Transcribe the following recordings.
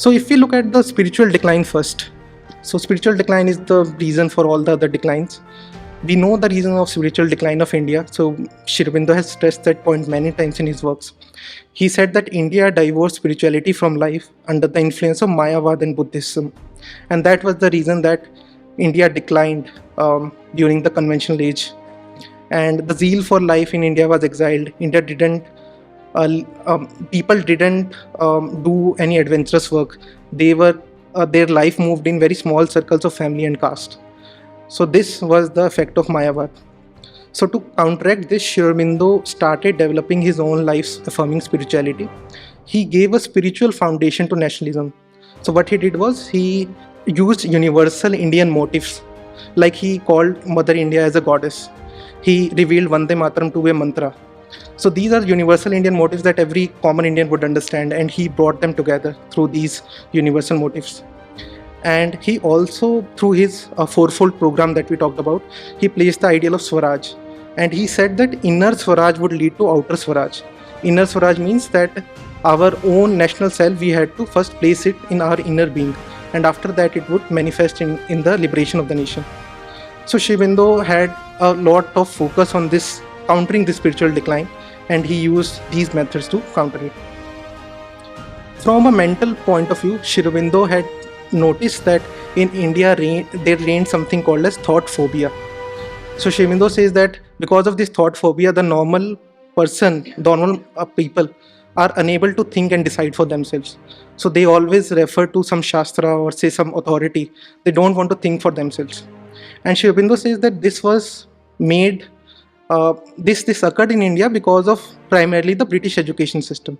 So if we look at the spiritual decline first, so spiritual decline is the reason for all the other declines. We know the reason of spiritual decline of India. So Aurobindo has stressed that point many times in his works. He said that India divorced spirituality from life under the influence of Mayavad and Buddhism, and that was the reason that India declined during the conventional age, and the zeal for life in India was exiled. India didn't people didn't do any adventurous work. They were their life moved in very small circles of family and caste. So this was the effect of Mayavad. So to counteract this, Aurobindo started developing his own life's affirming spirituality. He gave a spiritual foundation to nationalism. So what he did was he used universal Indian motifs, like he called Mother India as a goddess. He revealed Vande Mataram to be a mantra. So these are universal Indian motifs that every common Indian would understand, and he brought them together through these universal motifs. And he also, through his fourfold program that we talked about, he placed the ideal of Swaraj. And he said that inner Swaraj would lead to outer Swaraj. Inner Swaraj means that our own national self, we had to first place it in our inner being, and after that it would manifest in the liberation of the nation. So Aurobindo had a lot of focus on this, countering this spiritual decline, and he used these methods to counter it. From a mental point of view, Aurobindo had noticed that in India there reigned something called as thought phobia. So Aurobindo says that because of this thought phobia, the normal people are unable to think and decide for themselves. So they always refer to some shastra or say some authority. They don't want to think for themselves. And Aurobindo says that this was made, this occurred in India because of primarily the British education system.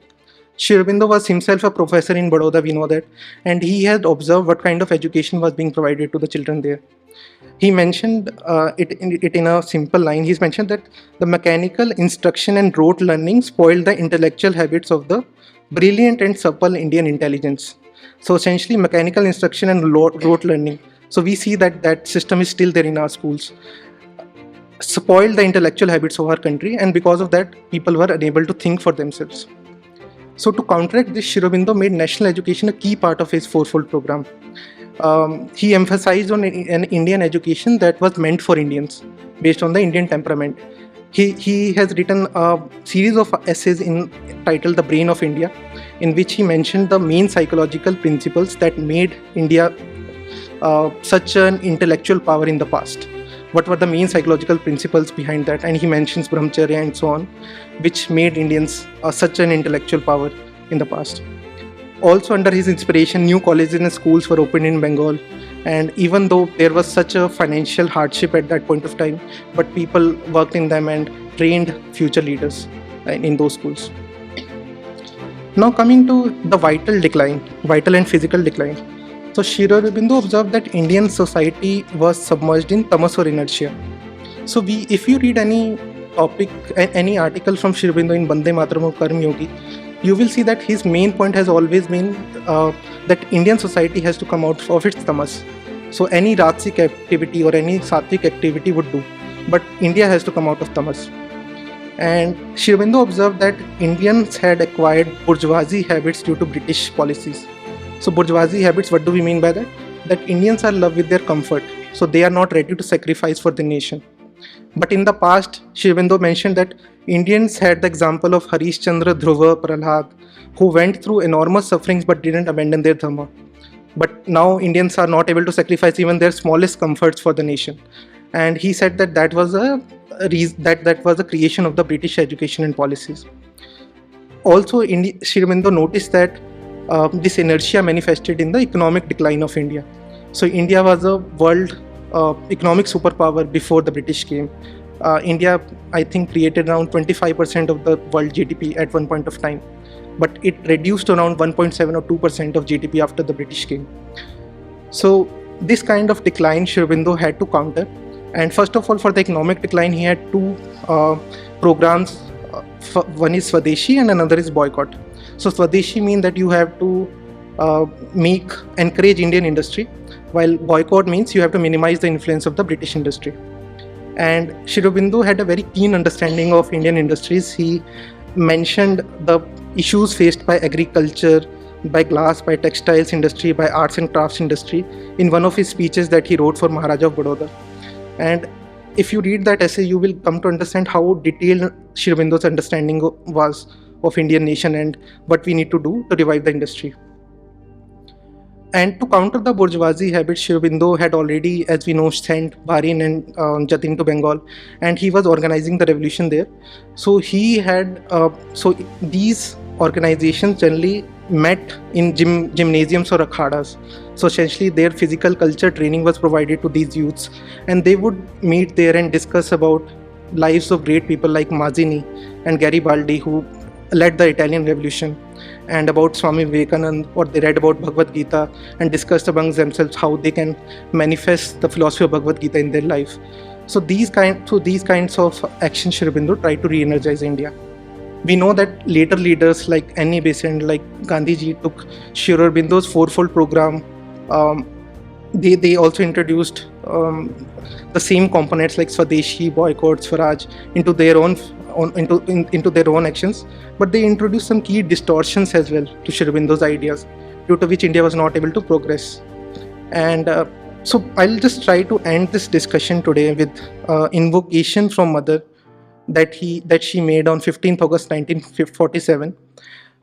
Aurobindo was himself a professor in Baroda, we know that, and he had observed what kind of education was being provided to the children there. He mentioned it in a simple line. He's mentioned that the mechanical instruction and rote learning spoiled the intellectual habits of the brilliant and supple Indian intelligence. So essentially mechanical instruction and rote learning. So we see that that system is still there in our schools. Spoiled the intellectual habits of our country, and because of that people were unable to think for themselves. So to counteract this, Aurobindo made national education a key part of his fourfold program. He emphasized on an Indian education that was meant for Indians, based on the Indian temperament. He has written a series of essays titled The Brain of India, in which he mentioned the main psychological principles that made India such an intellectual power in the past. What were the main psychological principles behind that? And he mentions brahmacharya and so on, which made Indians such an intellectual power in the past. Also under his inspiration, new colleges and schools were opened in Bengal, and even though there was such a financial hardship at that point of time, but people worked in them and trained future leaders in those schools. Now coming to the vital and physical decline. So Aurobindo observed that Indian society was submerged in tamas or inertia. So if you read any topic, any article from Aurobindo in Vande Mataram or Karma Yogi, you will see that his main point has always been that Indian society has to come out of its tamas. So any Rajasic activity or any Sattvic activity would do, but India has to come out of tamas. And Aurobindo observed that Indians had acquired bourgeoisie habits due to British policies. So bourgeoisie habits, what do we mean by that? That Indians are in love with their comfort, so they are not ready to sacrifice for the nation. But in the past, Aurobindo mentioned that Indians had the example of Harishchandra, Dhruva, Prahlad, who went through enormous sufferings but didn't abandon their dharma. But now Indians are not able to sacrifice even their smallest comforts for the nation. And he said that that was a creation of the British education and policies. Also, Aurobindo noticed that this inertia manifested in the economic decline of India. So India was a world economic superpower before the British came. India, I think, created around 25% of the world GDP at one point of time, but it reduced to around 1.7 or 2% of GDP after the British came. So this kind of decline Aurobindo had to counter, and first of all, for the economic decline, he had two programs. One is Swadeshi and another is boycott. So Swadeshi means that you have to encourage Indian industry, while boycott means you have to minimize the influence of the British industry. And Aurobindo had a very keen understanding of Indian industries. He mentioned the issues faced by agriculture, by glass, by textiles industry, by arts and crafts industry in one of his speeches that he wrote for Maharaja of Baroda. And if you read that essay, you will come to understand how detailed Sri Aurobindo's understanding was of Indian nation and what we need to do to revive the industry. And to counter the bourgeoisie habits, Sri Aurobindo had already, as we know, sent Bahrain and Jatin to Bengal, and he was organizing the revolution there. So he had, so these organizations generally met in gymnasiums or akhadas. So essentially, their physical culture training was provided to these youths, and they would meet there and discuss about lives of great people like Mazzini and Garibaldi, who led the Italian Revolution, and about Swami Vivekananda, or they read about Bhagavad Gita and discussed amongst themselves how they can manifest the philosophy of Bhagavad Gita in their life. So these kinds of actions Sri Aurobindo tried to re-energize India. We know that later leaders like Annie Besant, like Gandhiji, took Sri Aurobindo's fourfold program. They also introduced the same components like Swadeshi, boycott, Swaraj into their own into their own actions, but they introduced some key distortions as well to Sri Aurobindo's ideas, due to which India was not able to progress. And so I'll just try to end this discussion today with invocation from Mother that she made on 15th August 1947,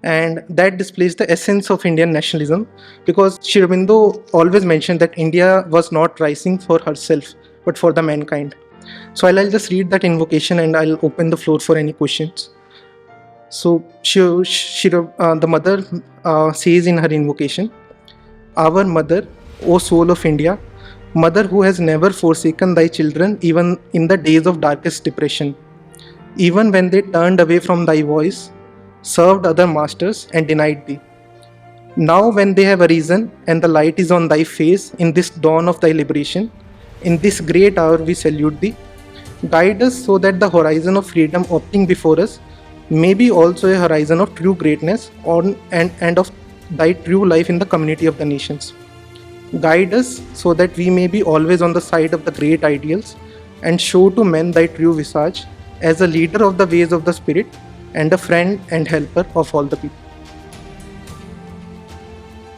and that displays the essence of Indian nationalism, because Sri Aurobindo always mentioned that India was not rising for herself but for the mankind. So I'll just read that invocation and I'll open the floor for any questions. So the Mother says in her invocation, "Our Mother, O soul of India, Mother who has never forsaken thy children even in the days of darkest depression, even when they turned away from thy voice, served other masters and denied thee. Now when they have arisen and the light is on thy face in this dawn of thy liberation, in this great hour we salute thee. Guide us so that the horizon of freedom opening before us may be also a horizon of true greatness and of thy true life in the community of the nations. Guide us so that we may be always on the side of the great ideals and show to men thy true visage as a leader of the ways of the spirit and a friend and helper of all the people."